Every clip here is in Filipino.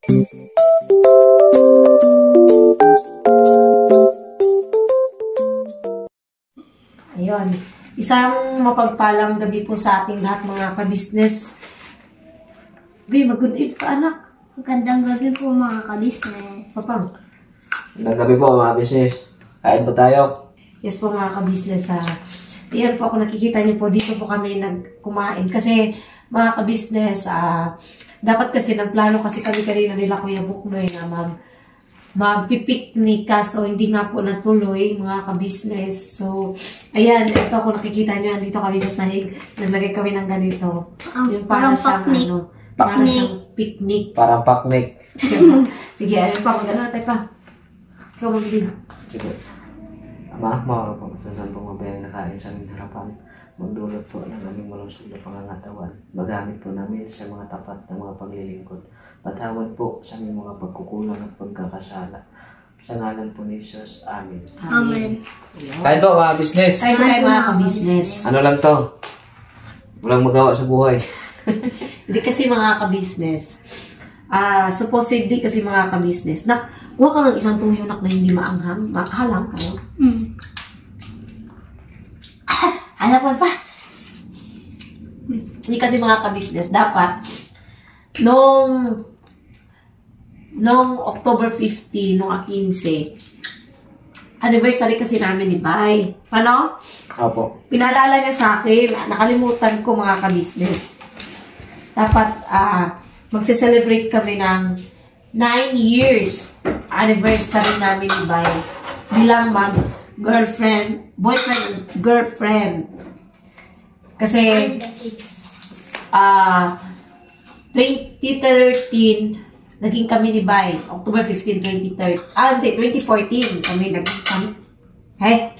Ayun. Isang mapagpalang gabi po sa ating lahat mga kabisnes. Mag-good eve ka, anak. Magandang gabi po mga kabisnes. Papang. Magandang gabi po mga business. Kain po tayo. Yes po mga kabisnes. Ayan po, kung nakikita niyo po, dito po kami nagkumain. Kasi mga kabisnes, dapat kasi nagplano kasi kami kanina nila Kuya Buknoy na magpipiknik, kaso hindi nga po natuloy mga kabisnes. So, ayan, ito kung nakikita niyo, dito kami sa sahig, naglagay kami ng ganito. Yung para siyang para siyang picnic. Parang paknik. Sige, ayun pa, maganda tayo pa. Ikaw magbili. Sige. Ama, mga kapagsasan po mabayang nakain sa aming harapan. Magdulot po ng aming malusog na pangangatawan. Magamit po namin sa mga tapat na mga paglilingkod. Patawad po sa aming mga pagkukulang at pagkakasala. Sa ngalan po ni Jesus. Amen. Amen. Kain po mga business. Kain po tayo mga kabisnes. Ano lang to? Walang magawa sa buhay. Hindi kasi mga kabisnes. Supposedly kasi mga kabisnes. Kuha ka ng isang tuyonak na hindi maanghang. Halang kayo. Alam mo pa. Hindi kasi mga kabisnes. Dapat, noong October 15, noong 15, anniversary kasi namin ni Bay. Ano? Opo. Pinaalala niya sa akin, nakalimutan ko mga kabisnes. Dapat, magse-celebrate kami ng 9 years anniversary namin ni Bay. Bilang boyfriend and girlfriend. Kasi, 2013, naging kami ni Bay. October 15, 2014 kami naging kami.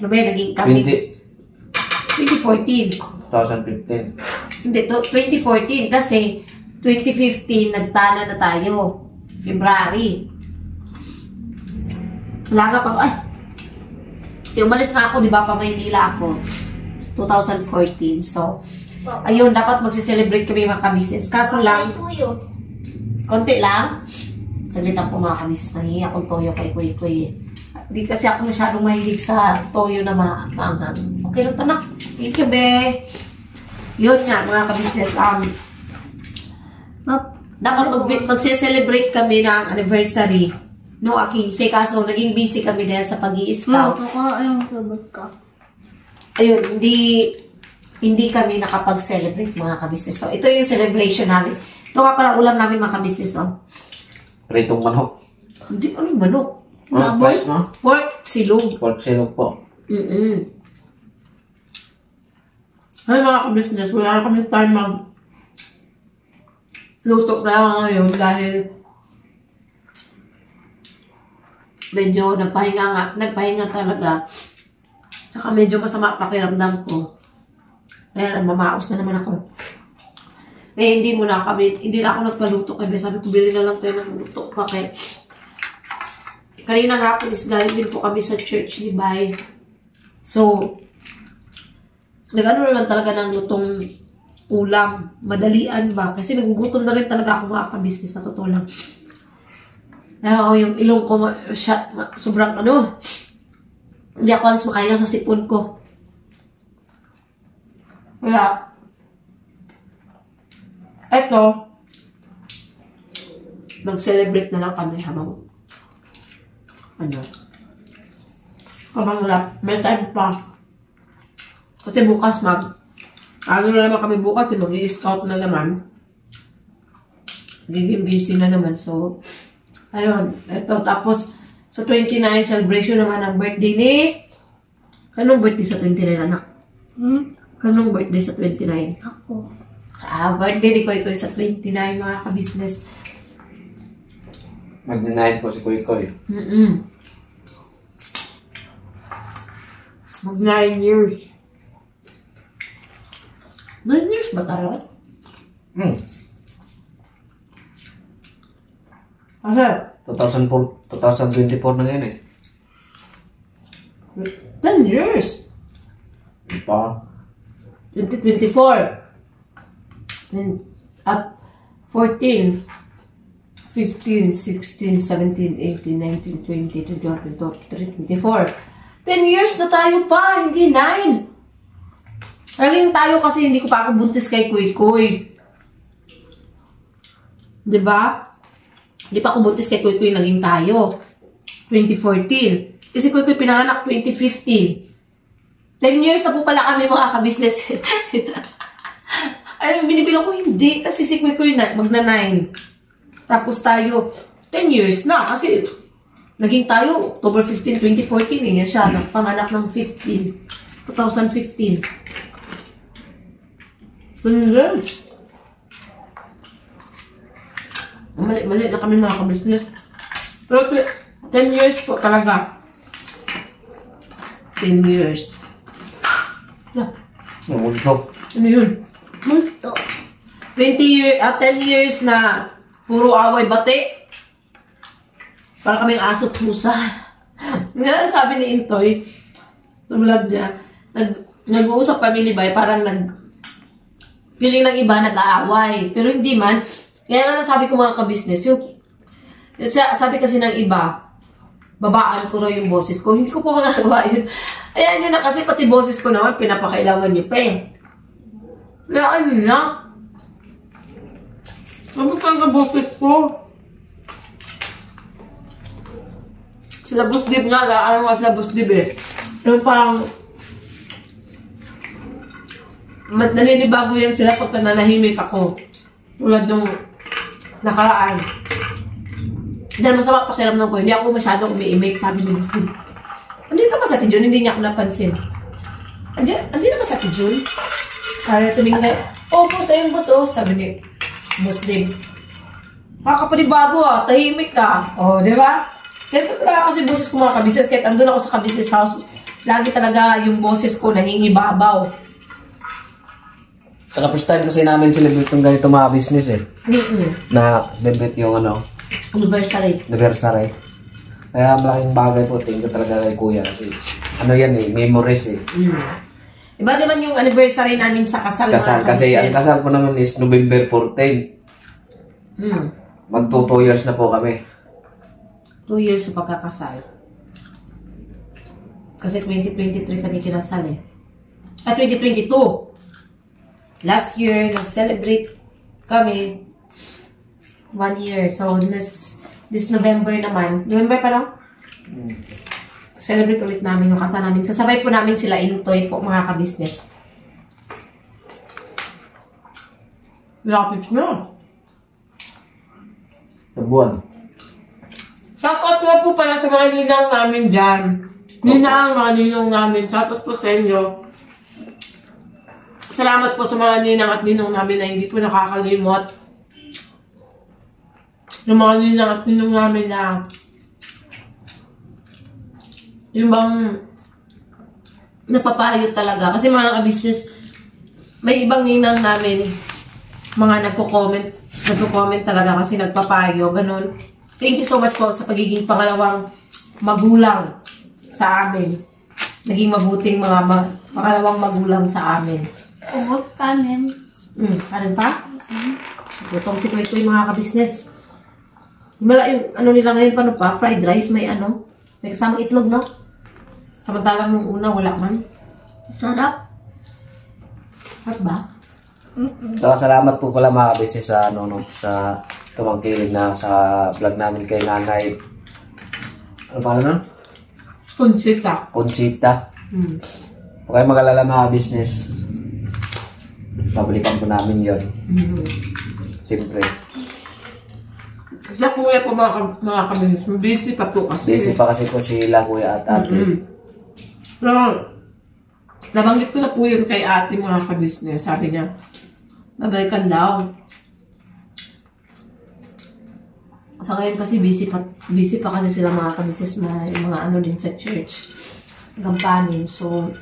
Naging kami. 2014. 2015. Hindi, 2014 kasi 2015 nagtana na tayo. February. Wala nga pa. Umalis nga ako, di ba, pa Maynila ako. 2014. So, ayun, dapat magse-celebrate kami mga kabisnes. Kaso lang, konti lang. Saglit lang po mga kabisnes, nangihi akong toyo kay Kuy. Hindi kasi ako masyadong mahilig sa toyo na maanghang. Okay lang, tanak. Thank you, be. Yun nga, mga kabisnes. Dapat magse-celebrate kami ng anniversary no 15. Kaso, naging busy kami dahil sa pag-i-scout. Ayun, hindi kami nakapag-celebrate mga kabisnes. So, ito yung celebration namin. Ito nga pala ulam namin mga kabisnes. Pritong manok. Hindi, anong manok? Baboy? Pork silog. Pork silog po. Ay mga kabisnes, wala kami time luto kaya ngayon dahil medyo nagpahinga talaga. Saka medyo masama pakiramdam ko. Kaya mamaos na naman ako. Hindi na ako nagpaluto kaya sabi ko bili na lang tayo ng luto pa kaya kanina nga po is galing din po kami sa church ni Bay. So, nag-ano na lang talaga ng lutong ulam. Madalian ba? Kasi nagugutom na rin talaga ako mga kabisnes na totoo lang. Yung ilong ko sobrang hindi ako alas makain sa sipon ko. Kaya, eto, mag-celebrate na lang kami habang wala, may time pa. Kasi bukas na naman kami bukas, mag-i-scout na naman. Giging busy na naman. So, ayun. Ito, tapos, sa 29, celebration naman ng birthday ni... Kanong birthday sa 29, anak? Kanong birthday sa 29? Ako. Birthday ni Koy sa 29, mga kabisnes. Mag-9 po si Koy. Mag 9 years. 9 years ba tayo? Kasi, 2024 na ngayon eh. 10 years. Pa. 2024. At 14. 15, 16, 17, 18, 19, 20, 21, 22, 23, 24. 10 years na tayo pa, hindi 9. Naging tayo kasi hindi ko pa ako buntis kay Kuy Kuy. Diba? Hindi pa ako buntis kay Kuy Kuy, naging tayo. 2014. Kasi Kuy Kuy pinanganak 2015. 10 years na po pala kami mga ka-business. Ay, binibilang ko hindi. Kasi si Kuy Kuy magna 9. Tapos tayo, 10 years na. Kasi naging tayo, October 15, 2014. Yan siya, nagpanganak ng 2015. 10 years. Mali na kami mga ka-business. Pero 10 years po talaga. 10 years. Namuntok. Ano yun? Multo. 10 years na puro away bate. Para kaming aso't pusa. Nga sabi ni Intoy, sa vlog niya, nag-uusap kami ni Bay, parang feeling ng iba nag-aaway. Pero hindi man. Kaya nga nasabi ko mga ka-business, sabi kasi ng iba, babaan ko raw yung boses ko. Hindi ko pa magagawa yun. Ayan yun na kasi pati boses ko naman, pinapakailangan nyo pa eh. Kaya ano na? Mabukan ka boses ko. Sila busdib nga, ano nga sila busdib eh. Pero parang, naninibago yan sila pagka nanahimik ako. Tulad nung nakaraan. Dahil masama pakiramdam ko, hindi ako masyadong umiimik, sabi ni Busdib. Andito pa sa Tijun, hindi niya ako napansin. Andito pa sa Tijun? Kaya tumingin tayo, boss, ayun boss, sabi ni Busdib. Kakapanibago tahimik ka. Di ba? Kaya talaga kasi boses ko mga kabisnes, kahit andun ako sa kabisnes house, lagi talaga yung boses ko nangingibabaw. Saka first time kasi namin celebrate ng ganito mga business eh. Na celebrate yung Anniversary. Kaya malaking bagay po, tingin ko talaga kay Kuya. Kasi ano yan eh, memories eh. Iba naman yung anniversary namin sa kasal. Kasi ang kasal po naman is November 14. Mag 2 years na po kami. 2 years sa pagkakasal. Kasi 2023 kami kinasal eh. 2022. Last year, nag-celebrate kami 1 year. So, this November naman. November pa lang? Celebrate ulit namin yung kasal namin. Kasabay po namin sila Intoy po, mga ka-business. Lapit na. Sa buwan. Shoutout nga po pala sa mga ninang namin dyan. Ninang, mga ninong namin. Shoutout po sa inyo. Salamat po sa mga ninang at ninong namin na hindi po nakakalimot. Yung mga ninang at ninong namin na yung bang napapayo talaga. Kasi mga ka-business, may ibang ninang namin mga nagko-comment talaga kasi nagpapayo, ganun. Thank you so much po sa pagiging pangalawang magulang sa amin. Naging mabuting mga pangalawang magulang sa amin. Ubos kanin. Kanin pa? Butong si Kuy mga ka-business. Yung ano nila ngayon, paano pa? Fried rice, may kasamang itlog, no? Samantalang nung una, wala man. Sarap. Hot ba? Saka salamat po pala mga ka-business sa sa tumangkilig na sa vlog namin kay Nanay. Ano pala nun? Conchita. Huwag kayo mag-alala mga business. Pabalikan po namin yun. Siyempre. Sa kuya po mga ka-business, busy pa po kasi. Busy pa kasi po sila kuya at ate. Pero, nabanggit ko na po yun kay ate mga ka-business. Sabi niya, babalikan daw. Sa ngayon kasi busy pa kasi sila mga ka-business, mga ano din sa church. Gampanin. So,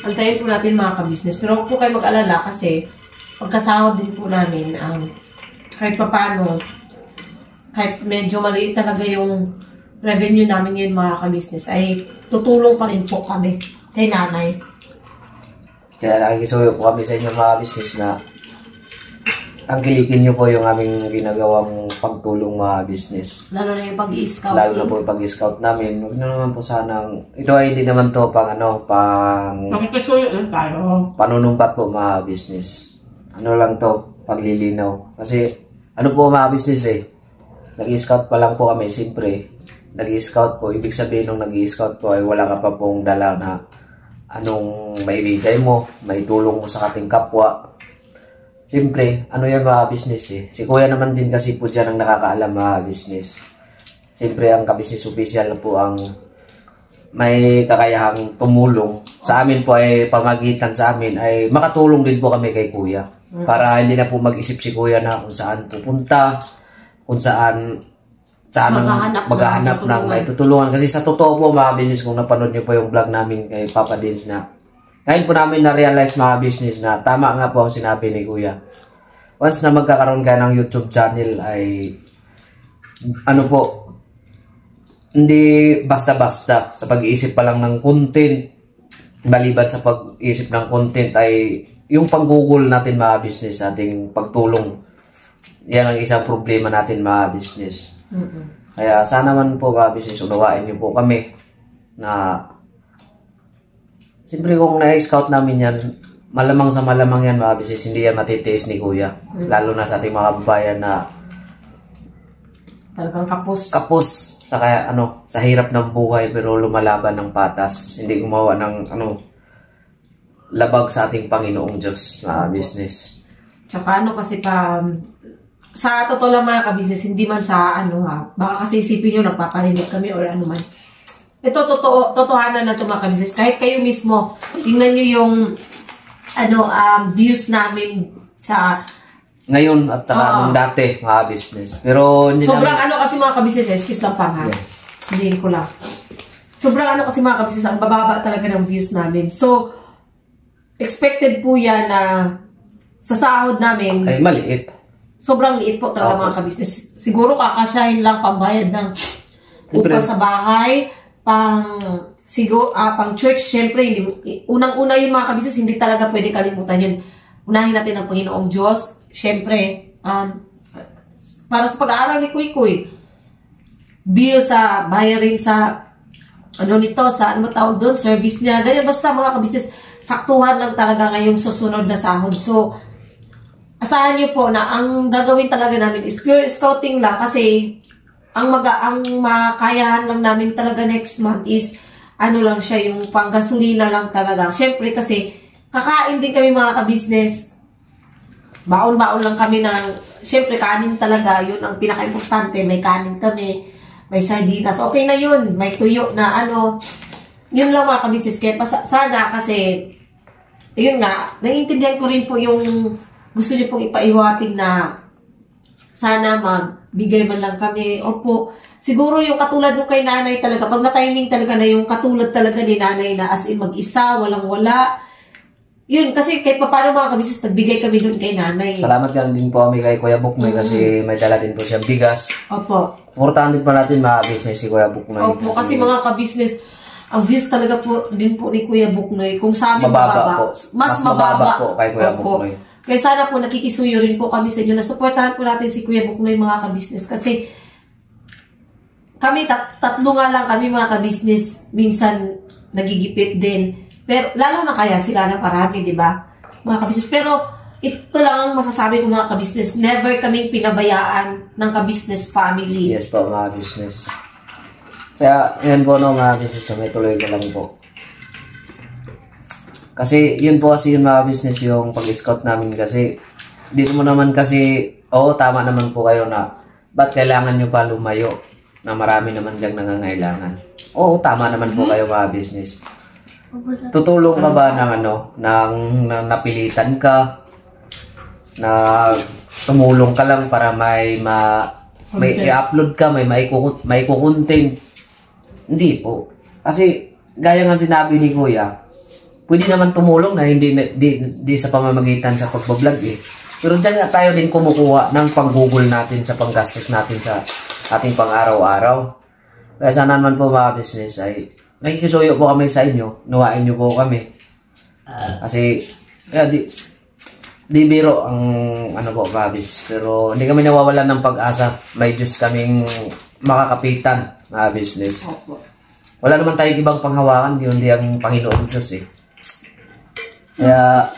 antayin po natin mga ka-business. Pero huwag po kayo mag-alala kasi pagkasahod din po namin, kahit papano, kahit medyo maliit talaga yung revenue namin ngayon mga ka-business, ay tutulong pa rin po kami kay nanay. Kaya nakikisuyo po kami sa inyo mga business na tangkilikin nyo po yung aming ginagawang pagtulong mga business. Lalo na yung pag-i-scouting. Lalo na po yung pag-scout namin. Huwag na naman po sanang, ito ay hindi naman to pang Nakikisuyo lang tayo. panunumpat po mga business. Ano lang to, paglilinaw. Kasi, ano po mga business nag-i-scout pa lang po kami, siyempre. Nag-i-scout po, ibig sabihin nung nag-i-scout po ay wala ka pa pong dala na anong maibigay mo, maitulong mo sa ating kapwa. Siyempre, ano yan mga business Si kuya naman din kasi po dyan ang nakakaalam mga business. Siyempre, ang ka-business official na po ang may kakayahang tumulong. Sa amin po ay pamagitan sa amin ay makatulong din po kami kay kuya. Para hindi na po mag-isip si kuya na kung saan pupunta, kung saan maghahanap ng may tutulungan. Kasi sa totoo po mga business, kung napanood niyo po yung vlog namin kay Papa Dins na ngayon po namin na-realize mga business na tama nga po ang sinabi ni Kuya. Once na magkakaroon ka ng YouTube channel ay ano po, hindi basta-basta sa pag-iisip pa lang ng content. Maliban sa pag-iisip ng content ay yung pag-google natin mga business, ating pagtulong. Yan ang isang problema natin mga business. Kaya sana man po mga business, unawain niyo po kami na siyempre kung na-scout namin yan, malamang sa malamang yan mga business, hindi yan matitiis ni Kuya. Lalo na sa ating mga babayan na Talagang kapos. sa hirap ng buhay pero lumalaban ng patas. Hindi gumawa ng labag sa ating Panginoong Diyos mga business. Tsaka kasi sa totoo lang mga ka-business, hindi man sa baka kasi isipin nyo nagpaparinig kami or ano man. Ito, totohanan na ito mga ka-business. Kahit kayo mismo, tingnan nyo yung views namin sa ngayon at saka nung dati, mga business. Pero hindi sobrang kasi mga ka-business, excuse lang pa ha. Hindi ko lang. Sobrang kasi mga ka-business, ang bababa talaga ng views namin. So, expected po yan na sa sahod namin, ay maliit. Sobrang liit po talaga mga ka-business. Siguro kakasyahin lang pambayad ng upa sa bahay, pang church, syempre, unang-una yung mga kabisnes, hindi talaga pwede kalimutan yun. Unahin natin ang Panginoong Diyos. Syempre, para sa pag-aaral ni Kuy, bill sa, bayarin sa, tawag doon, service niya, ganyan, basta mga kabisnes, saktuhan lang talaga ngayong susunod na sahod. So, asahan niyo po na ang gagawin talaga namin is pure scouting lang kasi ang makayahan lang namin talaga next month is lang siya, yung panggasolina lang talaga. Syempre kasi kakain din kami mga ka-business. Baon-baon lang kami syempre kanin talaga, yun ang pinaka-importante. May kanin kami, may sardinas. Okay na yun. May tuyo na yun lang mga ka-business. Kaya sana kasi, yun nga, naiintindihan ko rin po yung gusto niyo pong ipaiwating na sana magbigay man lang kami. Opo, siguro yung katulad nung kay nanay talaga, pag na-timing talaga na yung katulad talaga ni nanay na as in mag-isa, walang-wala. Yun, kasi kahit pa paano mga kabisnes, nagbigay kami dun kay nanay. Salamat lang din po kami kay Kuya Buknoy kasi may dala din po siyang bigas. Opo. Importante pa natin mga business si Kuya Buknoy. Opo, kasi mga kabisnes, ang views talaga po din po ni Kuya Buknoy. Kung sa amin mababa po. Mas mababa po kay Kuya Buknoy. Kaya sana po nakikisuyo rin po kami sa inyo na supportahan po natin si Kuya Buknoy mga ka-business. Kasi kami, tatlo nga lang kami mga ka-business, minsan nagigipit din. Pero lalo na kaya sila ng karami, di ba? Mga ka-business. Pero ito lang ang masasabi ko mga ka-business. Never kaming pinabayaan ng ka-business family. Yes po mga business. Kaya yan po mga business, may tuloy ko lang po. Kasi yun po kasi yung mga business yung pag-scout namin kasi dito mo naman kasi, tama naman po kayo na ba't kailangan nyo pa lumayo na marami naman dyang nangangailangan. Oo, tama naman po kayo mga business. Tutulong ka ba ng napilitan ka na tumulong ka lang para may i-upload ka, may kukunting? Hindi po. Kasi gaya nga sinabi ni Kuya, pwede naman tumulong na hindi sa pamamagitan sa pagbablog Pero dyan nga tayo din kumukuha ng pang-google natin sa panggastos natin sa ating pang-araw-araw. Kaya sana naman po mga business ay nakikisuyo po kami sa inyo. Nuwain nyo po kami. Kasi di di biro ang ano po, mga business. Pero hindi kami nawawalan ng pag-asa. May Diyos kaming makakapitan, mga business. Opo. Wala naman tayong ibang panghawakan, hindi ang Panginoon Diyos eh. Kaya,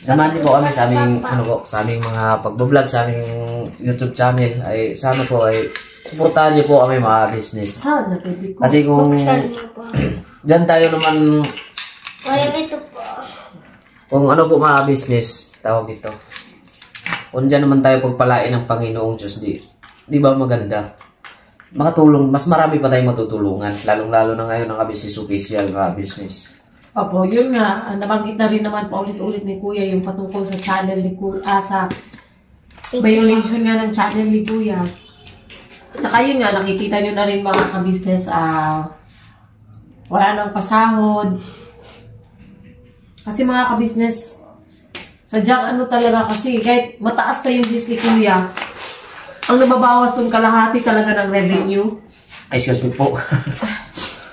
samahan niyo po kami sa aming, ano po, sa aming mga pagbablog, sa aming YouTube channel. Ay, sana po ay, supportahan niyo po kami, mga business. Ha, nabibi ko. Kasi kung, Buksan mo pa. dyan tayo naman, Kaya ito pa. kung ano po mga business, tawag ito. Kung dyan naman tayo pagpalain ng Panginoong Diyos, di ba maganda? Makatulong, mas marami pa tayong matutulungan. Lalong-lalo na ngayon ang business official, mga business. Opo, yun nga, nabanggit na rin naman paulit-ulit ni Kuya yung patungkol sa channel ni Kuya, sa violation nga ng channel ni Kuya. At saka yun nga, nakikita nyo na rin mga ka-business, wala nang pasahod. Kasi mga ka-business, sadyang ano talaga kasi, kahit mataas pa yung business ni Kuya, ang nababawas dun kalahati talaga ng revenue. Excuse me po.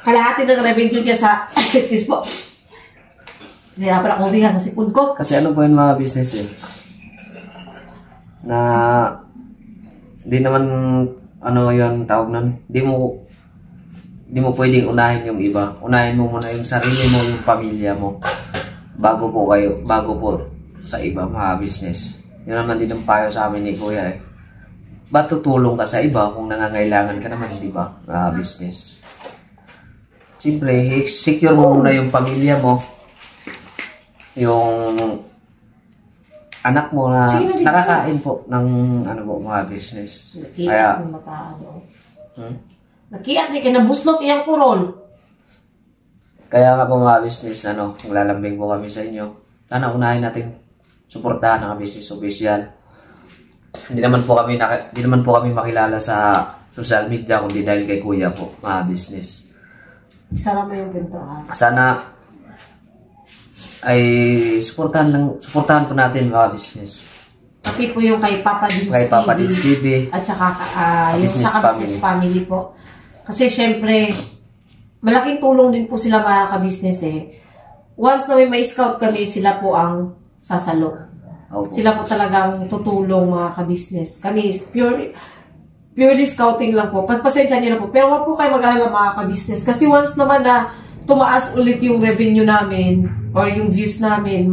Kalahati ng revenue niya sa, excuse po, nahirapan akong riha sa sipon ko. Kasi ano po yung mga business eh, na di naman ano yun tawag nun, di mo pwedeng unahin yung iba. Unahin mo muna yung sarili mo, yung pamilya mo, bago po sa iba, mga business. Yun naman din ang payo sa amin ni Kuya eh. Ba't tutulong ka sa iba kung nangangailangan ka naman, di ba, mga business? Siyempre, secure mo muna yung pamilya mo, yung anak mo na nakakain po ng ano po, mga business. Kaya, Nakiat ni kinabuslot iyang kurol. kaya nga po mga business, kung lalambing po kami sa inyo, sana unahin natin suportahan ang business official. Hindi naman po kami makilala sa social media kundi dahil kay Kuya po, mga business. Isara mo yung pintuan. Sana ay suportahan po natin, mga business. Pati po yung kay Papa Dins Kay Papa Dins TV. At saka yung Business sa business family po. Kasi syempre, malaking tulong din po sila mga ka-business eh. Once na may scout kami, sila po ang sasalo. Opo. Sila po talagang tutulong, mga ka-business. Kami is purely scouting lang po. Pasensya niyo na po. Pero wag po kayo mag-alala, mga ka-business. Kasi once naman na tumaas ulit yung revenue namin or yung views namin,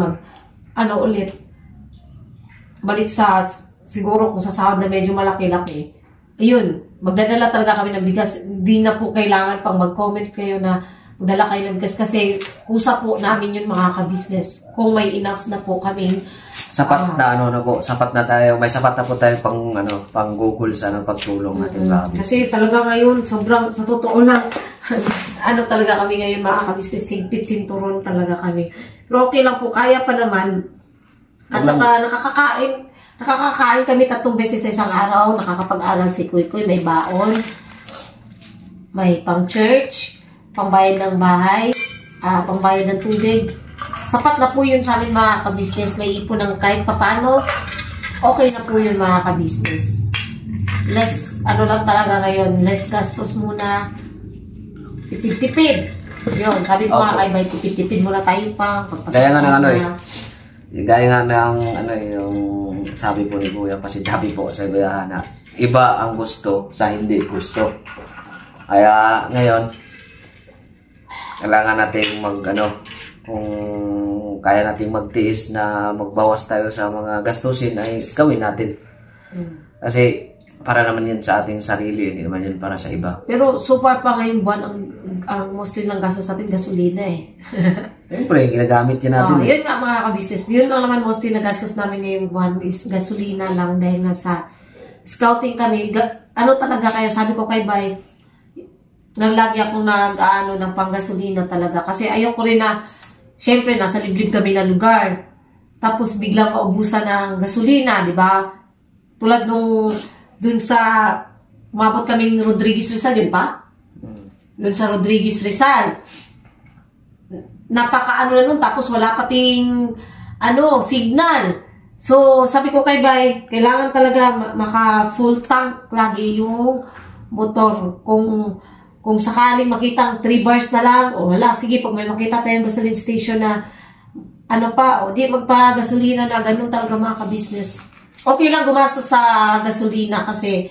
balik sa siguro kung sa sahod na medyo malaki-laki. Ayun, magdadala talaga kami ng bigas. Hindi na po kailangan pang mag-comment kayo na magdala kayo ng bigas kasi kusa po namin yun, mga ka-business. Kung may enough na po kami. Sapat na tayo. May sapat na po tayo pang Google sa pagtulong natin, mga business. Kasi talaga ngayon, sobrang, sa totoo lang, talaga kami ngayon, mga ka-business, sigpit-sinturon talaga kami. Pero okay lang po, kaya pa naman. At saka nakakakain kami 3 beses sa isang araw, nakakapag-aral si Kuy, may baon, may pang church, pangbayad ng bahay, pangbayad ng tubig. Sapat na po yun sa amin, mga ka-business. May ipon ng kahit papano, okay na po yun, mga ka-business. Less talaga ngayon, less gastos muna, tipid-tipid. Yun, sabi ko nga kay Bay, tipid-tipid muna tayo pa. Kaya nga gaya nga ng yung sabi po ni Kuya, kasi sabi po sa Kuya na iba ang gusto sa hindi gusto. Kaya ngayon, kailangan natin kung kaya natin magtiis na magbawas tayo sa mga gastusin ay gawin natin. Kasi para naman yun sa ating sarili, hindi naman yun para sa iba. Pero so far pa ngayong buwan, ang mostly ng gastos natin gasolina eh. Siyempre, ginagamit yun natin. Yun nga, mga ka-business. Yun lang naman mostly na gastos namin ngayong buwan is gasolina lang dahil nasa scouting kami. Talaga, kaya sabi ko kay Bay, lagi akong ng panggasolina talaga. Kasi ayoko rin na, syempre, nasa liblib kami na lugar. Tapos biglang maubusan ng gasolina, di ba? Tulad dun sa, umabot kaming Rodriguez Rizal, yun pa? Dun sa Rodriguez Rizal. Napakaano na nun, tapos wala pating, signal. So, sabi ko kay Bay, kailangan talaga maka full tank lagi yung motor. Kung sakaling makita 3 bars na lang, o wala, sige, pag may makita tayong gasoline station na ano pa, o di magpa-gasolina na, ganun talaga mga ka-business. Okay lang gumastos sa gasolina kasi,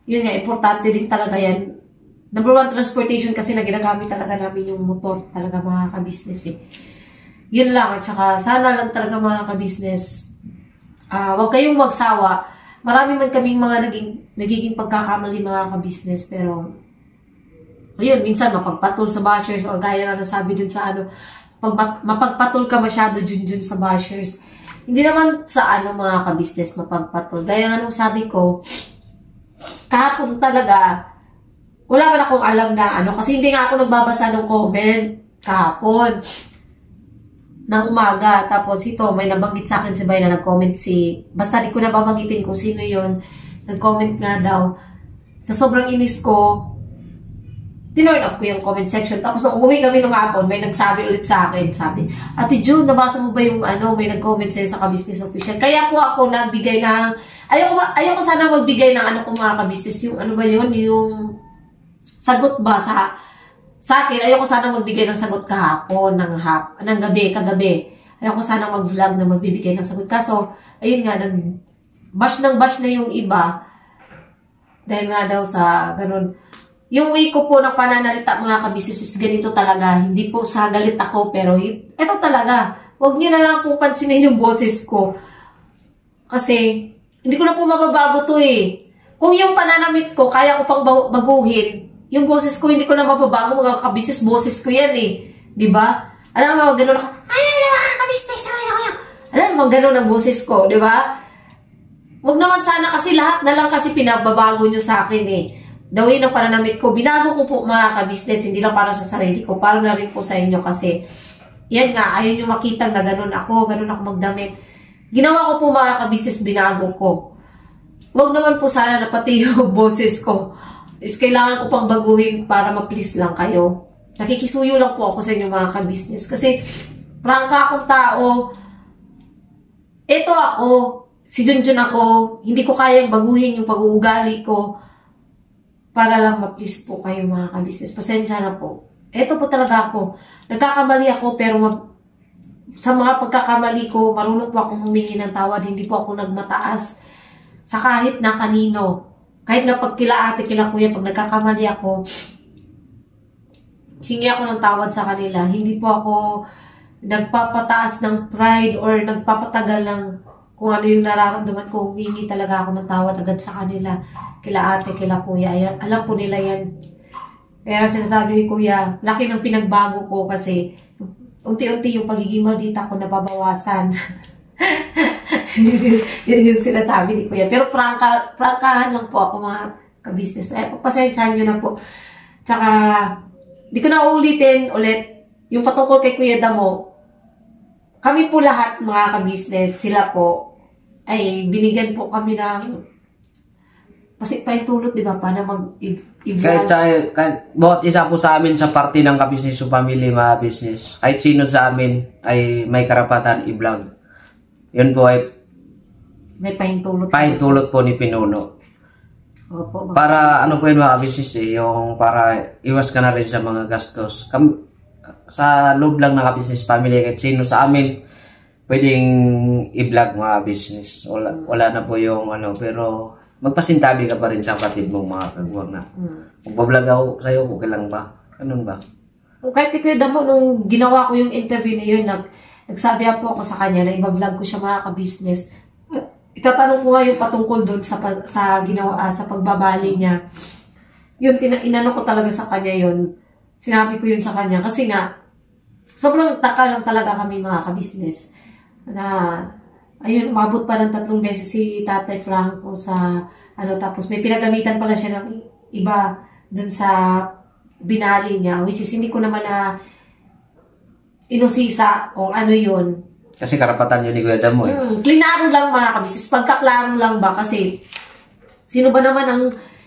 yun nga, importante din talaga yan. Number one, transportation kasi na ginagamit talaga namin yung motor talaga mga ka-business eh. Yun lang, at saka sana lang talaga mga ka-business, huwag kayong magsawa. Marami man kaming mga nagiging pagkakamali mga ka-business, pero ayun, minsan mapagpatol sa bashers o gaya nga nasabi dun sa ano, pag mapagpatol ka masyado dun sa bashers. Hindi naman sa ano mga ka-business mapagpatol. Gaya nga nung sabi ko, kahapon talaga, wala man akong alam na ano, kasi hindi nga ako nagbabasa ng comment kahapon ng umaga. Tapos ito, may nabanggit sa akin si Bay na nag-comment basta di ko na babanggitin kung sino yon, nag-comment nga daw. Sa sobrang inis ko, tinurn off ko yung comment section. Tapos nung umuwi kami nung hapon, may nagsabi ulit sa akin, sabi, Ate June, nabasa mo ba yung ano, may nag-comment sa'yo sa Ka-Business Official? Kaya po ako nagbigay ng, ayoko sana magbigay ng ano kung mga ka-business, yung ano ba yun, yung sagot ba sa akin, ayoko sana magbigay ng sagot kahapon, ng kagabi. Ayoko sana mag-vlog na magbibigay ng sagot. Kaso, ayun nga, bash na yung iba. Dahil nga daw sa ganun. Yung way ko po ng pananalita mga ka-business is ganito talaga. Hindi po sa galit ako, pero ito talaga. Huwag niyo na lang po pansinin yung boses ko. Kasi, hindi ko na po mababago to eh. Kung yung pananamit ko, kaya ko pang baguhin, yung boses ko, hindi ko na mababago, mga ka-business, boses ko yan eh. Diba? Alam mo, gano'n ako, mga ka-business, alam mo, gano'n ang boses ko, diba? Huwag naman sana kasi lahat na lang kasi pinababago nyo sa akin eh. Dawin ang pananamit ko, binago ko po mga ka-business, hindi lang para sa sarili ko, para na rin po sa inyo kasi, yan nga, ayaw nyo makita na gano'n ako magdamit. Ginawa ko po mga ka-business, binago ko. Huwag naman po sana na pati yung boses ko is kailangan ko pang baguhin para ma-please lang kayo. Nakikisuyo lang po ako sa inyo mga ka-business. Kasi, prangka akong tao. Ito ako. Si Junjun ako. Hindi ko kayang baguhin yung pag-uugali ko para lang ma-please po kayo mga ka-business. Pasensya na po. Ito po talaga ako. Nagkakamali ako pero sa mga pagkakamali ko, marunong po akong humingi ng tawad. Hindi po ako nagmataas sa kahit na kanino. Kahit nga pag kila ate, kila kuya, pag nagkakamali ako, hingi ako ng tawad sa kanila. Hindi po ako nagpapataas ng pride or nagpapatagal ng kung ano yung nararamdaman ko. Humingi talaga ako ng tawad agad sa kanila. Kila ate, kila kuya. Alam po nila yan. Kaya sinasabi ni kuya, laki ng pinagbago ko kasi unti-unti yung pagiging maldita ko nababawasan. Yun yung sinasabi ni kuya. Pero prangkahan lang po ako mga ka-business. Pagpasensyahan nyo na po. Tsaka, di ko na uulitin ulit yung patungkol kay Kuya Damo. Kami po lahat mga ka-business, sila po, ay binigyan po kami ng paitulot, di ba? Paano mag-i-vlog. Kahit bawat isa po sa amin sa party ng ka-business o family mga business, kahit sino sa amin ay may karapatan i-vlog. Yun po ay may pahintulot po ni Pinuno. Opo, para ano po yun mga business eh, yung para iwas ka na rin sa mga gastos. Sa loob lang ng business family, kahit sino sa amin pwedeng i-vlog mga business. Wala na po yung ano, pero magpasintabi ka pa rin sa kapatid mong mga kagwang na. Magbablog ako sa'yo, okay lang ba? Ganun ba? Kahit Kuya Damo, nung ginawa ko yung interview na yun, nagsabi po ako sa kanya na iba-vlog ko siya mga ka-business. Itatanong ko nga yung patungkol doon sa ginawa, sa pagbabali niya. Yun, inano ko talaga sa kanya yun. Sinabi ko yun sa kanya. Kasi nga, sobrang taka lang talaga kami mga ka-business. Na, ayun, umabot pa ng 3 beses si Tatay Franco sa, tapos may pinagamitan pala siya ng iba doon sa binali niya. Which is, hindi ko naman na inusisa kung ano yun. Kasi karapatan yun ni Kuya Damo eh. Klinaro lang mga kabisnes. Pagkaklaro lang ba? Kasi, sino ba naman ang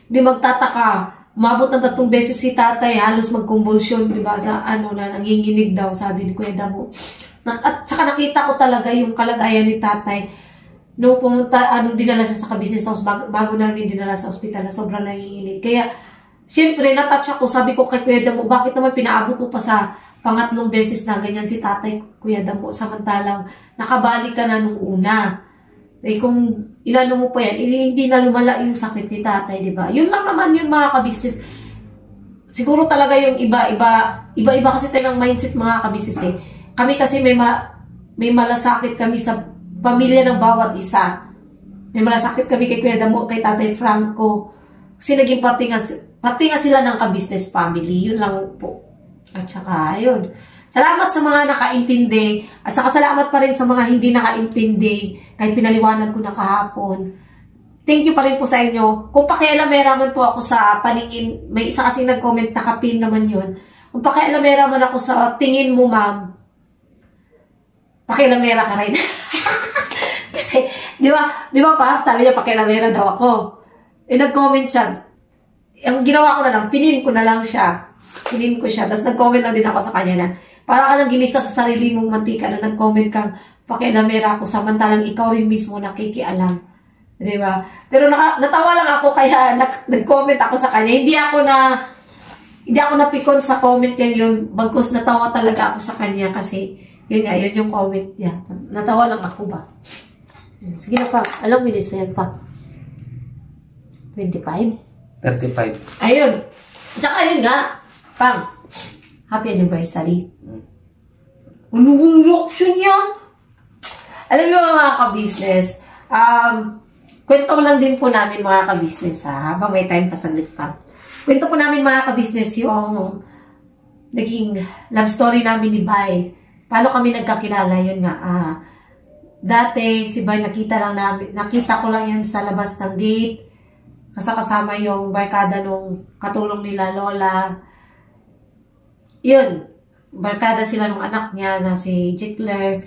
hindi magtataka? Umabot ng 3 beses si tatay, halos magkumbulsyon, di ba? Sa na nanginginig daw, sabi ni Kuya Damo. At saka nakita ko talaga yung kalagayan ni tatay. Nung pumunta, dinala siya sa ka-business house, bago namin dinala sa ospital na sobrang nanginginig. Kaya, syempre, natouch ako, sabi ko kay Kuya Damo, bakit naman pinaabot mo pa sa pangatlong beses na ganyan si tatay, Kuya Damo, samantalang nakabalik ka na nung una. Eh kung inano mo pa yan, hindi na lumala yung sakit ni tatay, di ba? Yun lang naman yun mga kabisnes. Siguro talaga yung iba kasi tayo ng mindset mga kabisnes eh. Kami kasi may malasakit kami sa pamilya ng bawat isa. May malasakit kami kay Kuya Damo, kay Tatay Franco. Kasi naging party nga sila ng kabisnes family. Yun lang po. At saka, ayun. Salamat sa mga nakaintindi. At saka salamat pa rin sa mga hindi nakaintindi. Kahit pinaliwanag ko na kahapon. Thank you pa rin po sa inyo. Kung pakialamera man po ako sa paningin, may isa kasing nag-comment na kapin naman yun. Kung pakialamera man ako sa tingin mo, ma'am, pakialamera ka rin. Kasi, di ba pa, sabi niya pakialamera daw ako. Eh, nag-comment siya. Ang ginawa ko na lang, pinin ko na lang siya. Pinin ko siya. Tapos nag-comment lang din ako sa kanya na, para ka lang ginisa sa sarili mong mantika na nag-comment kang pakialamera ako, samantalang ikaw rin mismo nakikialam. Di ba? Pero natawa lang ako kaya nag-comment ako sa kanya. Hindi ako napikon sa comment yun. Bagkus natawa talaga ako sa kanya kasi yun yung comment niya. Natawa lang ako ba? Sige na pa. Alam mo, minutes na yan pa. 25? 35. Ayun. Tsaka yun nga. Pang. Happy anniversary. Anong reaction yan? Alam mo mga ka-business, kwento lang din po namin mga ka-business habang may time pa saglit pa. Kwento po namin mga ka-business yung naging love story namin ni Bay. Paano kami nagkakilala? Yun nga. Dati si Bay nakita ko lang yan sa labas ng gate. Kasama yung barkada nung katulong nila Lola. Yun. Barkada sila nung anak niya na si Jikler.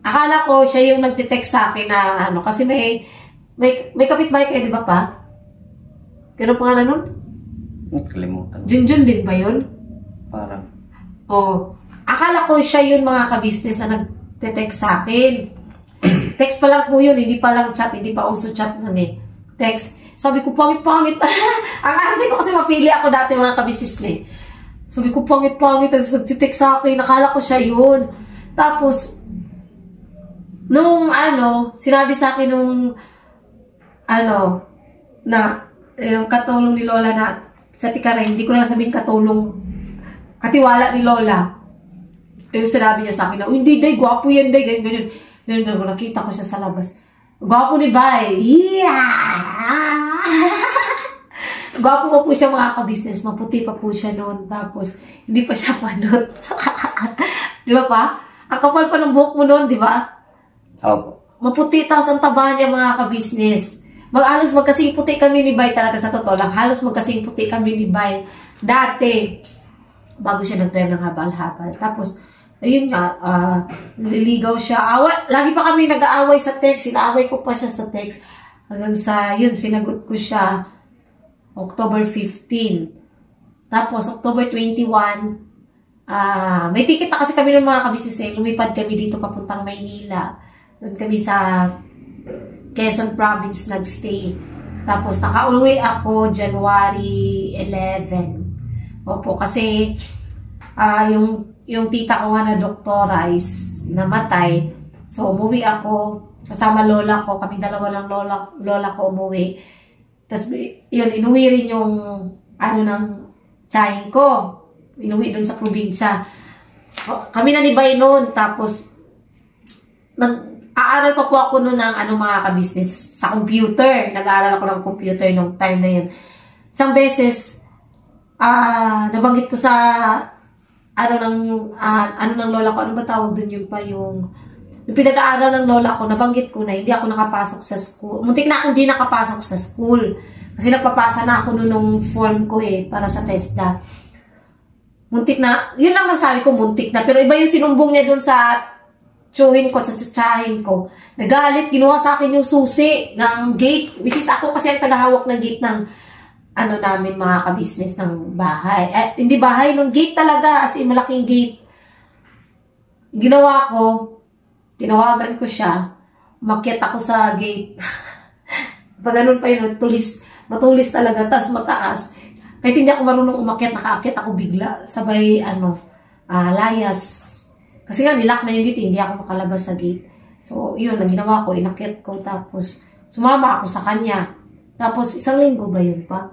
Akala ko siya yung nagtitext sa akin na kasi may kapitbahay kayo, di ba pa? Pero pangalan nun? Kalimutan. Junjun din ba yun? Parang. Oo. Akala ko siya yun mga kabisnes na nagtitext sa akin. Text pa lang po yun, hindi pa lang chat, hindi pa uso chat nun eh. Text. Sabi ko, pangit-pangit. Ang arte ko kasi mapili ako dati mga kabisnes eh. Sabi ko, pangit-pangit. Tapos nagtitext sa akin, nakala ko siya yun. Tapos, nung sinabi sa akin nung yung katulong ni Lola na sa Tikaray, hindi ko na sabihin katulong, katiwala ni Lola. Yung sinabi niya sa akin na, hindi, day, gwapo yan, day, ganyan. Ganyan, nakita ko siya sa labas. Gwapo ni Bay. Yeah! Gwapo pa po siya mga kabisnes. Maputi pa po siya noon. Tapos, hindi pa siya panot. Di ba pa? Ang kapal pa ng buhok mo noon, di ba? Opo. Maputi, tapos ang taba niya mga kabisnes. Halos magkasing puti kami ni Bay talaga sa totoo lang. Halos magkasing puti kami ni Bay. Dati, bago siya nag-drive ng habal-habal. Tapos, ayun nga, nililigaw siya. Lagi pa kami nag-aaway sa text. Sinaaway ko pa siya sa text. Hanggang sa, yun, sinagot ko siya October 15. Tapos, October 21, may ticket na kasi kami ng mga kabisnes eh. Lumipad kami dito papuntang Maynila. Doon kami sa Quezon Province nagstay. Tapos, nakauwi ako January 11. Opo, kasi yung tita ko nga na doktora is namatay. So, umuwi ako. Kasama lola ko. Kami dalawa lang lola ko umuwi. Tapos, yun, inuwi rin yung ng tsahin ko. Inuwi dun sa probinsya. Kami na ni Bay noon. Tapos, aaral pa po ako noon ng mga kabisnes sa computer. Nag-aaral ako ng computer nung time na yun. Isang beses, nabanggit ko sa ng lola ko, ano ba tawag dun yun pa yung pinag-aaral ng lola ko, nabanggit ko na hindi ako nakapasok sa school. Muntik na akong hindi nakapasok sa school. Kasi nagpapasa na ako nung form ko para sa TESDA. Muntik na, yun lang nasabi ko, muntik na. Pero iba yung sinumbong niya dun sa tsuhin ko, sa tsutsahin ko. Nagalit, ginawa sa akin yung susi ng gate, which is ako kasi ang tagahawak ng gate ng namin mga kabisnes ng bahay. Hindi bahay, nung gate talaga, as in malaking gate. Ginawa ko, tinawagan ko siya, umakyat ako sa gate. Pag ganun pa yun, matulis talaga, tas mataas. Kahit hindi ako marunong umakyat, nakaakit ako bigla. Sabay, layas. Kasi nga, nilock na yung gate, hindi ako makalabas sa gate. So, yun, ang ginawa ko, inakyat ko, tapos sumama ako sa kanya. Tapos, 1 linggo ba yun pa?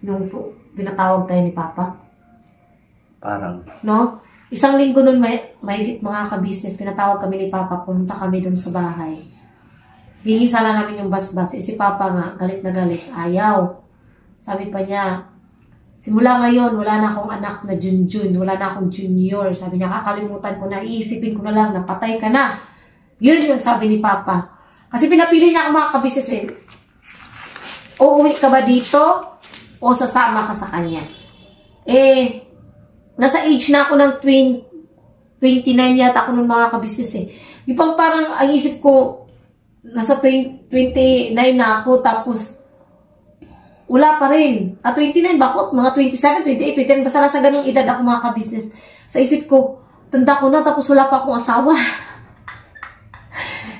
Nung pinatawag tayo ni Papa. Parang. No? 1 linggo nun, mahigit mga ka-business, pinatawag kami ni Papa, pumunta kami dun sa bahay. Hingi sana namin yung bas-bas. Si Papa nga, galit na galit, ayaw. Sabi pa niya, simula ngayon, wala na akong anak na Junjun, wala na akong junior. Sabi niya, kakalimutan ko na, iisipin ko na lang, napatay ka na. Yun yung sabi ni Papa. Kasi pinapili niya ako mga ka-business eh. Uuwi ka ba dito o sasama ka sa kanya? Nasa age na ako ng 29 yata ako ng mga ka-business eh. Yung parang ang isip ko, nasa 29 na ako, tapos wala pa rin. At 29, bakit? Mga 27, 28, 29, basta nasa ganung edad ako mga ka-business. Sa isip ko, tanda ko na, tapos wala pa akong asawa.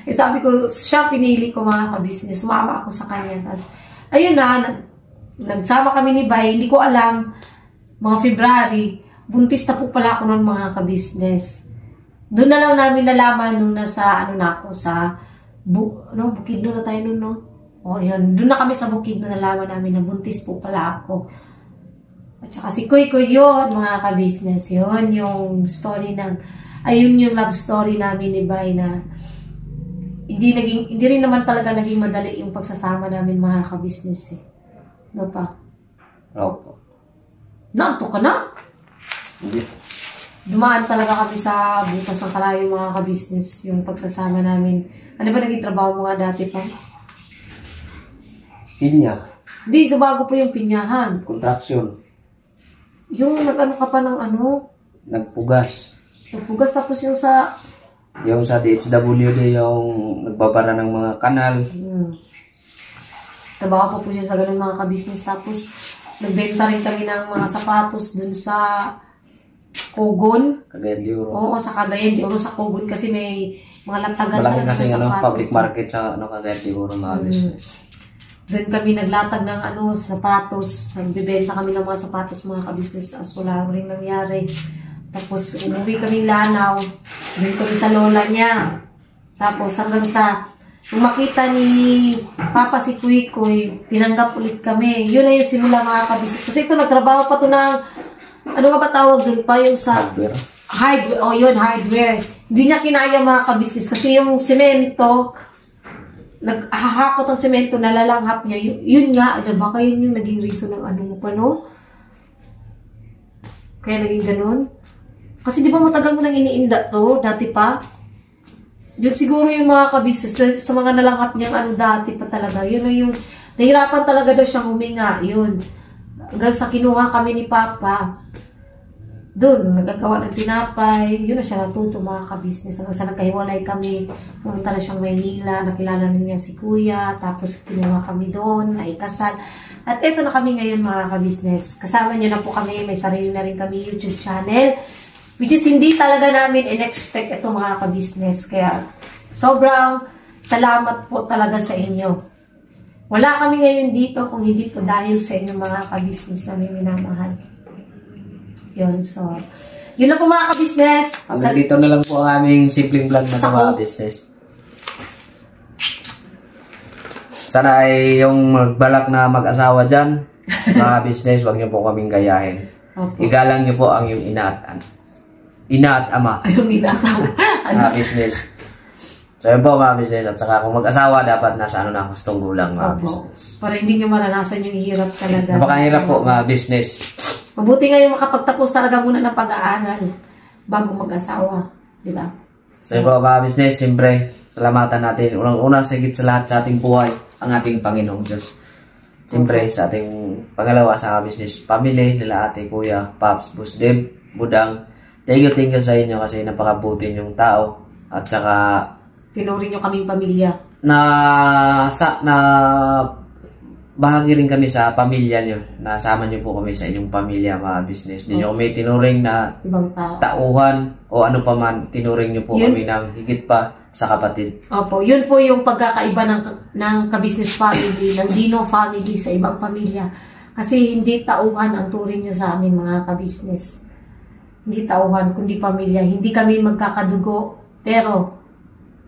Sabi ko, siya pinili ko mga ka-business. Sumama ako sa kanya. Tapos, ayun na, nagsama kami ni Bay. Hindi ko alam, mga February, buntis na po pala ako ng mga ka-business. Doon na lang namin nalaman nung nasa, sa Bukidnon na tayo nun, no? O, yun. Doon na kami sa Bukidnon, nalaman namin na buntis po pala ako. At saka si Kuy yun, mga ka-business. Yun yung story ayun yung love story namin ni Bay na hindi rin naman talaga naging madali yung pagsasama namin mga ka-business eh. No pa? Opo. Naantok ka na? Hindi. Dumaan talaga kami sa butas ng kalayo mga ka-business yung pagsasama namin. Ano ba naging trabaho mo nga dati pa? Pinya. Hindi, sa bago po yung pinyahan. Contraction. Yung nag-ano ka pa ng Nagpugas. Nagpugas tapos yung sa... Yung sa DHWD, yung nagbabara ng mga kanal. Trabaho po siya sa ganun mga ka-business. Tapos, nagbenta rin kami ng mga sapatos dun sa Kogon. Cagayan de Oro. Oo, sa Cagayan de Oro sa Kogon kasi may mga latagan Malaki kasi na sapatos. public market sa Cagayan de Oro mga business. Doon kami naglatag ng sapatos. Nagbibenta kami ng mga sapatos mga ka-business. Tapos wala rin nangyari. Tapos umuwi kaming Lanao. Doon kami sa lola niya. Tapos hanggang sa nung makita ni Papa si Kuy, tinanggap ulit kami. Yun na yung simula mga ka-business. Kasi ito nagtrabaho pa to ng ano nga ba tawag doon pa yung sa hardware. O yun, hardware. Hindi niya kinaya mga ka-business kasi yung semento, naghahakot ang semento, nalalanghap niya. Yun nga, baka yun yung naging reason ng mo pa, no? Kaya naging ganun. Kasi di ba matagal mo nang iniinda to, dati pa? Yun siguro yung mga ka-business, sa mga nalanghap niyang dati pa talaga. Yun na yung, nahirapan talaga daw siyang huminga. Yun. Hanggang sa kinuha kami ni Papa, doon, nagagawa ng tinapay. Yun na siya natuto mga ka-business. Hanggang sa nagkahiwalay kami, pumunta na siyang Maynila, nakilala na niya si Kuya, tapos kinuha kami doon, naikasal. At eto na kami ngayon mga ka-business. Kasama niyo na po kami, may sarili na rin kami YouTube channel. Which is hindi talaga namin in-expect ito mga ka-business. Kaya sobrang salamat po talaga sa inyo. Wala kami ngayon dito kung hindi po dahil sa inyo mga ka-business namin minamahal. Yun, so yun lang po mga ka-business. Hanggang dito na lang po ang aming simpleng vlog na mga business. Sana ay yung magbalak na mag-asawa dyan, mga business, wag niyo po kaming gayahin. Okay. Igalang niyo po ang yung ina at ama. Anong ginatawa? Mga business. So yun po mga business. At saka kung mag-asawa, dapat nasa na gustong gulang mga business. Para hindi nyo maranasan yung hirap talaga. Napakahirap po mga business. Mabuti nga yung makapagtapos talaga muna ng pag-aaral bago mag-asawa. Diba? So yun po mga business, siyempre, salamatan natin. Unang-una, sigit sa lahat sa ating buhay, ang ating Panginoong Diyos. Siyempre, sa ating pangalawa sa business family, nila ate, kuya, Paps, Busdeb, Budang. Thank you sa inyo kasi napakabuti yung tao. At saka tinuring nyo kaming pamilya. Na bahagi rin kami sa pamilya nyo. Nasama nyo po kami sa inyong pamilya, mga business. Hindi nyo kami tinuring na ibang tao. Tauhan o ano pa man. Tinuring nyo po kami ng higit pa sa kapatid. Opo, yun po yung pagkakaiba ng ka-business family, ng Dino family sa ibang pamilya. Kasi hindi tauhan ang turing niya sa amin mga ka-business. Hindi tauhan, kundi pamilya. Hindi kami magkakadugo. Pero,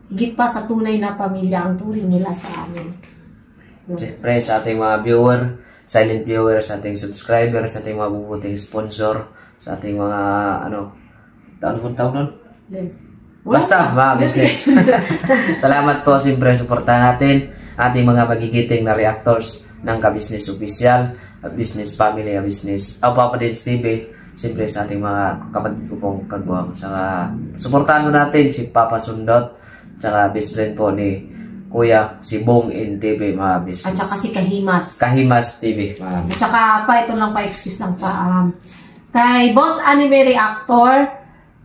higit pa sa tunay na pamilya ang turing nila sa amin. Siyempre, sa ating mga viewer, silent viewer, sa ating subscriber, sa ating mga bubuting sponsor, sa ating mga, taon nun? Basta, mga business. Salamat po, siyempre, suportahan natin ating mga magigiting na reactors ng Ka-Business Official, Business Family, Business, Papa Dins TV, siyempre sa ating mga kapatid ko pong kagwang. Saka, suportahan mo natin si Papa Sundot, saka best friend po ni Kuya, si Bong in TV, mga business. At saka si Kahimas. Kahimas TV, mga business. At saka ito lang pa, excuse lang pa. Kay Boss Anime Reactor,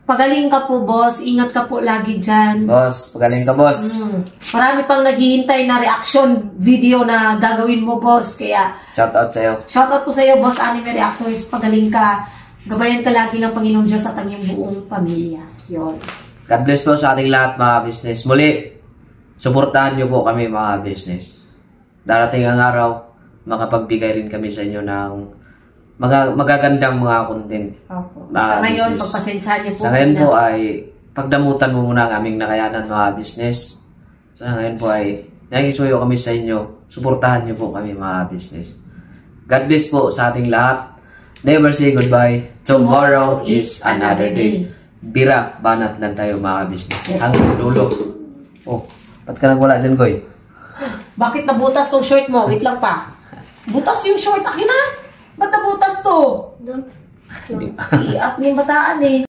pagaling ka po, boss. Ingat ka po lagi dyan. Boss, pagaling ka, boss. Marami pang naghihintay na reaction video na gagawin mo, boss. Kaya, Shoutout sa'yo. shoutout po sa'yo, Boss Anime Reactors. Pagaling ka. Gabayan ka lagi ng Panginoong Diyos at ang iyong buong pamilya. Yun. God bless po sa ating lahat, mga business. Muli, suportahan niyo po kami, mga business. Darating ang araw, makapagbigay rin kami sa inyo ng magagandang mga content. Opo. Sa ngayon, pagpasensyahan niyo po. Sa ngayon po ay pagdamutan mo muna ang aming nakayanan, mga business. Sa ngayon po ay nakikisuyo kami sa inyo. Suportahan niyo po kami, mga business. God bless po sa ating lahat. Never say goodbye. Tomorrow is another day. Bira, banat lang tayo, mga business. Yes, hanggang dulo. Oh, ba't ka nang wala dyan, Goy? Bakit nabutas tong shirt mo? Wait lang pa. Butas yung short. Akin na. Ba't nabutas to? Iyak ni bataan eh.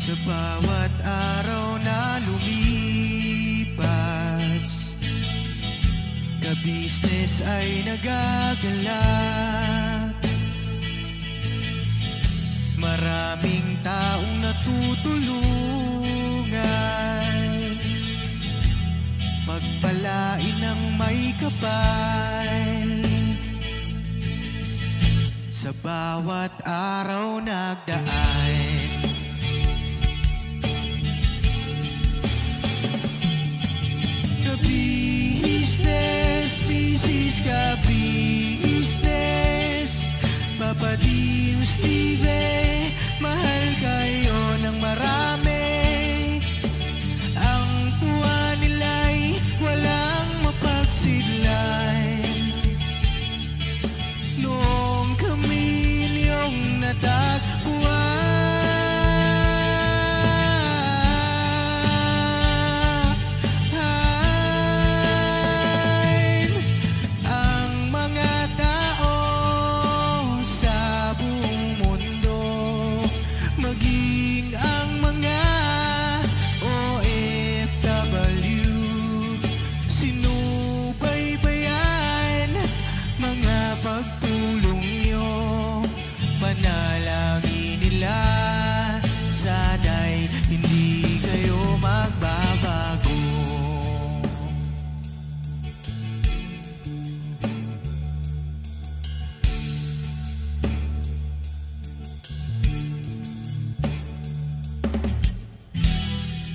Sa bawat araw na lumipas, ka-business ay nagagalak. Maraming taong natutulungan, pagpalain ng may kapal. Sa bawat araw nagdaan, ka-business, business ka-business, Papa Dins TV, mahal kayo ng marami. Ang tuwa nila'y walang mapagsidlan. Noong kami niyong natagpuan,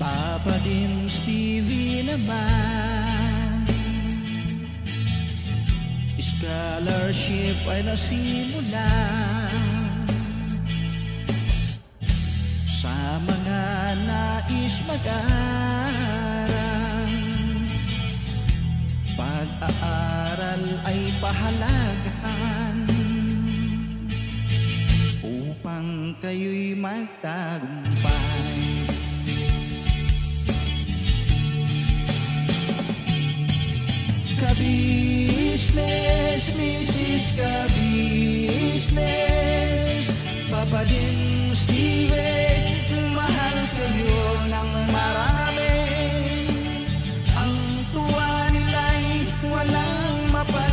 Papa Dins TV naman, scholarship ay nasimula sa mga nais mag-aral. Pag-aaral ay pahalagahan upang kayo'y magtagumpay. Ka-business, Mrs. Ka-business, Papa Dins TV, mahal kayo ng marami. Ang tuwa nila'y walang mapag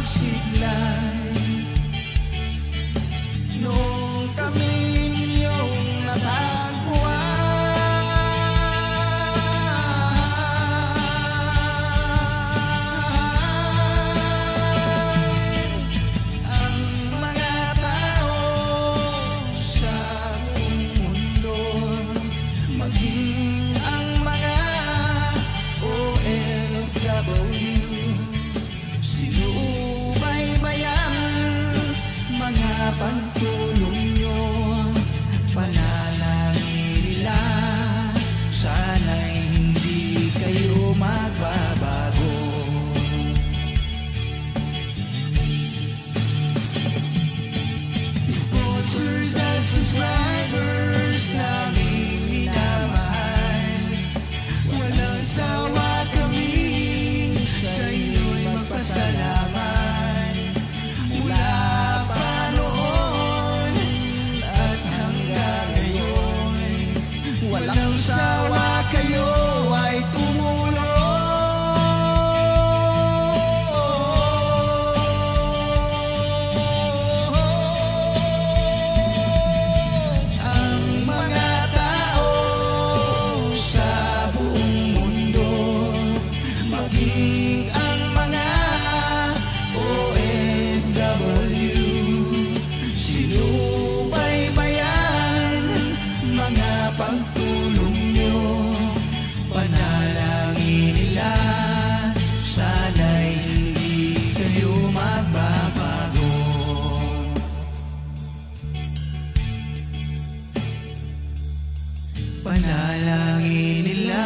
Panalangin nila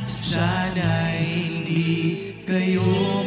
sana'y hindi kayo